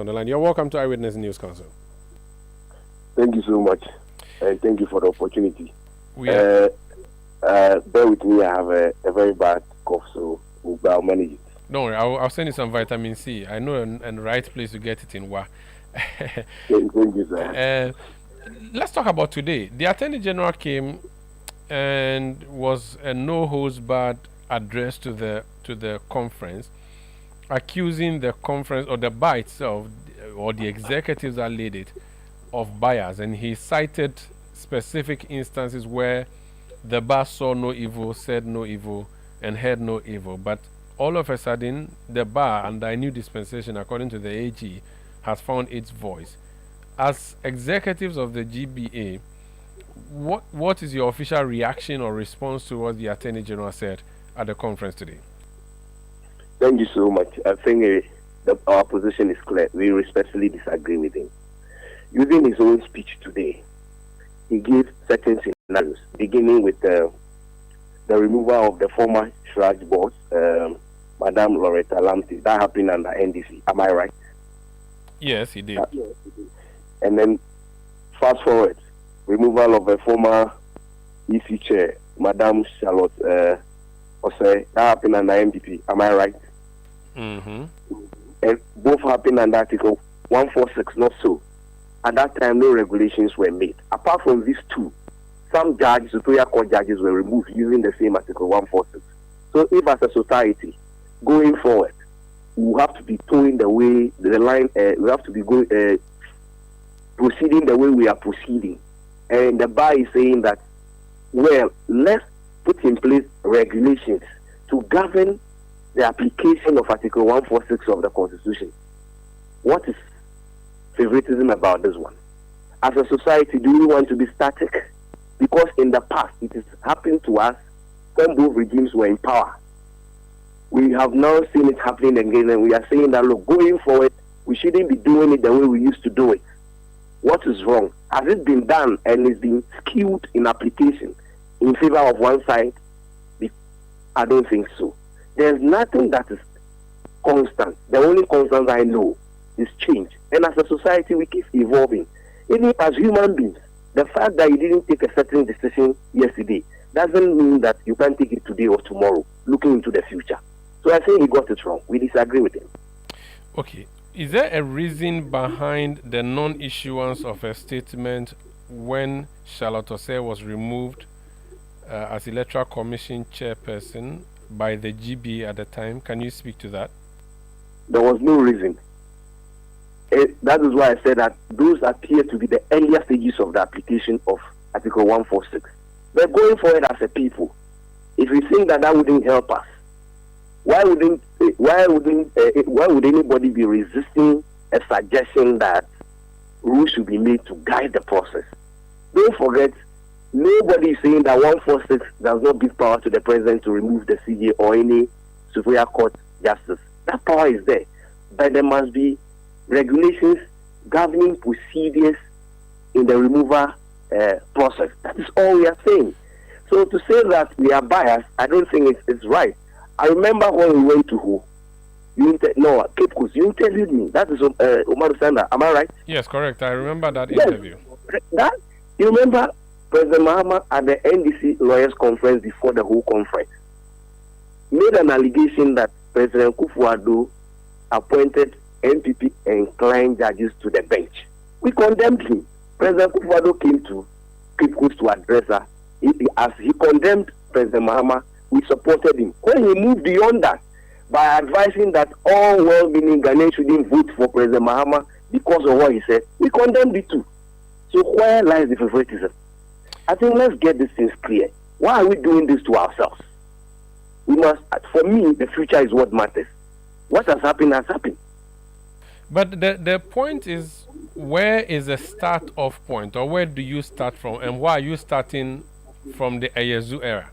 On the line. You're welcome to Eyewitness News Council. Thank you so much, and thank you for the opportunity. Bear with me, I have a very bad cough, so I'll manage it. Don't worry, I'll send you some vitamin C. I know a right place to get it in Wa. Thank you, sir. Let's talk about today. The Attorney General came and was a no-holds-barred address to the conference, accusing the conference or the bar itself or the executives that led it of bias, and he cited specific instances where the bar saw no evil, said no evil, and heard no evil. But all of a sudden, the bar, under a new dispensation, according to the AG, has found its voice. As executives of the GBA, what is your official reaction or response to what the Attorney General said at the conference today? Thank you so much. I think our position is clear. We respectfully disagree with him. Using his own speech today, he gave certain scenarios, beginning with the removal of the former Shraj boss, Madame Loretta Lamte. That happened under NDC. Am I right? Yes, he did. And then, fast forward, removal of a former EC chair, Madame Charlotte Osei. That happened under MPP. Am I right? Mm-hmm. And both happened under Article 146, not so. At that time, no regulations were made. Apart from these two, some judges, Superior Court judges, were removed using the same Article 146. So if as a society, going forward, we have to be towing the way, the line, we have to be proceeding the way we are proceeding. And the bar is saying that, well, let's put in place regulations to govern the application of Article 146 of the Constitution. What is favoritism about this one? As a society, do we want to be static? Because in the past, it has happened to us when both regimes were in power. We have now seen it happening again, and we are saying that, look, going forward, we shouldn't be doing it the way we used to do it. What is wrong? Has it been done and is being skewed in application in favor of one side? I don't think so. There's nothing that is constant. The only constant I know is change. And as a society, we keep evolving. Even as human beings, the fact that you didn't take a certain decision yesterday doesn't mean that you can't take it today or tomorrow, looking into the future. So I think he got it wrong. We disagree with him. Okay. Is there a reason behind the non-issuance of a statement when Charlotte Osei was removed as Electoral Commission chairperson by the GBA at the time? Can you speak to that? There was no reason. That is why I said that those appear to be the earlier stages of the application of Article 146. But going forward as a people, if we think that wouldn't help us, why would anybody be resisting a suggestion that rules should be made to guide the process? Don't forget, nobody is saying that 146 does not give power to the president to remove the CJ or any Superior Court justice. That power is there. But there must be regulations governing procedures in the removal process. That is all we are saying. So to say that we are biased, I don't think it's right. I remember when we went to who? Cape Coast. You interviewed me. That is Omar Sanda. Am I right? Yes, correct. I remember that interview. You remember President Mahama at the NDC lawyers conference before the whole conference made an allegation that President Kufuor appointed NPP and client judges to the bench. We condemned him. President Kufuor came to Cape Coast to address her. As he condemned President Mahama, we supported him. When he moved beyond that, by advising that all well-meaning Ghanaians shouldn't vote for President Mahama because of what he said, we condemned it too. So where lies the favoritism? I think let's get these things clear. Why are we doing this to ourselves? We must, for me, the future is what matters. What has happened has happened. But the point is, where is the start-off point, or where do you start from, and why are you starting from the Ayazu era?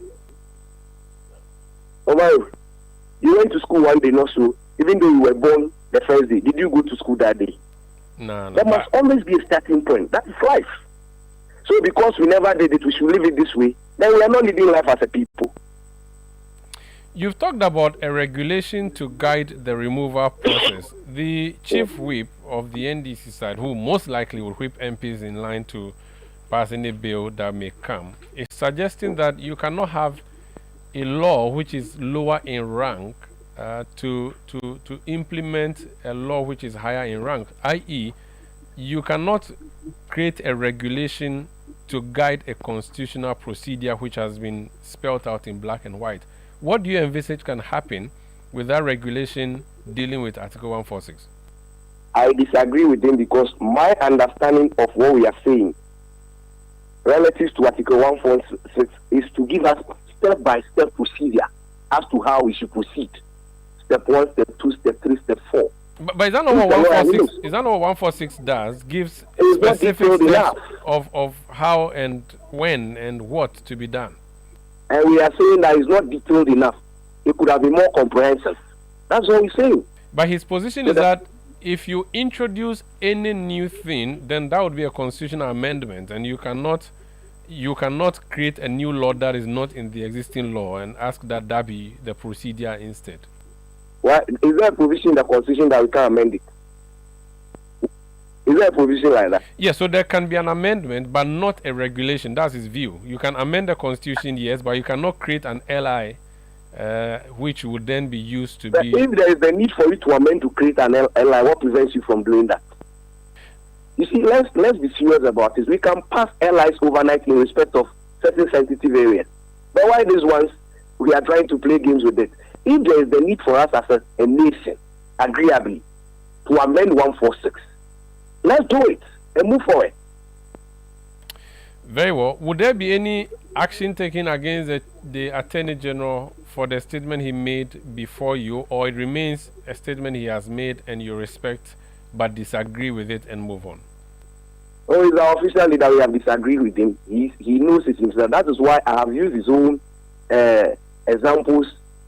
Omar, you went to school one day, not so. Even though you were born the first day, did you go to school that day? No. There must always be a starting point. That is life. So because we never did it, we should live it this way. Then we are not living life as a people. You've talked about a regulation to guide the removal process. The chief whip of the NDC side, who most likely will whip MPs in line to pass any bill that may come, is suggesting that you cannot have a law which is lower in rank to implement a law which is higher in rank, i.e., you cannot create a regulation to guide a constitutional procedure which has been spelled out in black and white. What do you envisage can happen with that regulation dealing with Article 146? I disagree with him because my understanding of what we are saying relative to Article 146 is to give us step-by-step procedure as to how we should proceed. Step 1, step 2, step 3, step 4. But is that not what 146? Is that not what 146 does? Gives specific steps of how and when and what to be done. And we are saying that it's not detailed enough. It could have been more comprehensive. That's what we're saying. But his position is that if you introduce any new thing, then that would be a constitutional amendment, and you cannot create a new law that is not in the existing law and ask that that be the procedure instead. Well, is there a provision in the Constitution that we can amend it? Is there a provision like that? Yes, so there can be an amendment, but not a regulation. That's his view. You can amend the Constitution, yes, but you cannot create an LI, which would then be used to be... If there is a need for you to amend to create an LI, what prevents you from doing that? You see, let's be serious about this. We can pass LIs overnight in respect of certain sensitive areas. But why these ones, we are trying to play games with it? If there is the need for us as a nation, agreeably, to amend 146, let's do it and move forward. Very well. Would there be any action taken against the Attorney General for the statement he made before you, or it remains a statement he has made and you respect but disagree with it and move on? Oh, he's our official leader. We have disagreed with him. He knows it himself. That is why I have used his own examples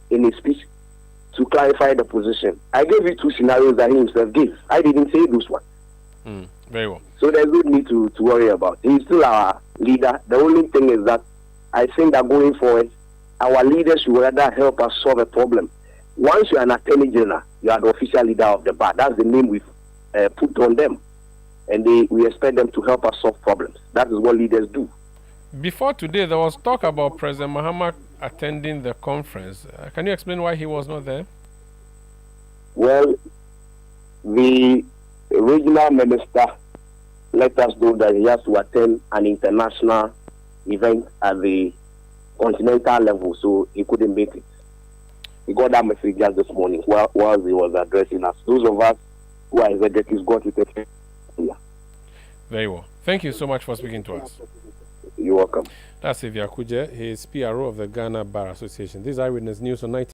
in his speech to clarify the position. I gave you 2 scenarios that he himself gave. I didn't say those ones. Very well. So there's no need to worry about. He's still our leader. The only thing is that I think that going forward, our leaders should rather help us solve a problem. Once you're an attorney general, you are the official leader of the bar. That's the name we've put on them. And we expect them to help us solve problems. That is what leaders do. Before today, there was talk about President Mahama attending the conference. Can you explain why he was not there? Well, the regional minister let us know that he has to attend an international event at the continental level, so he couldn't make it. He got that message just this morning while he was addressing us. Those of us who are executives got it. Yeah. Very well. Thank you so much for speaking to us. You're welcome. That's Xavier Kuje. He is PRO of the Ghana Bar Association. This is Eyewitness News on 90.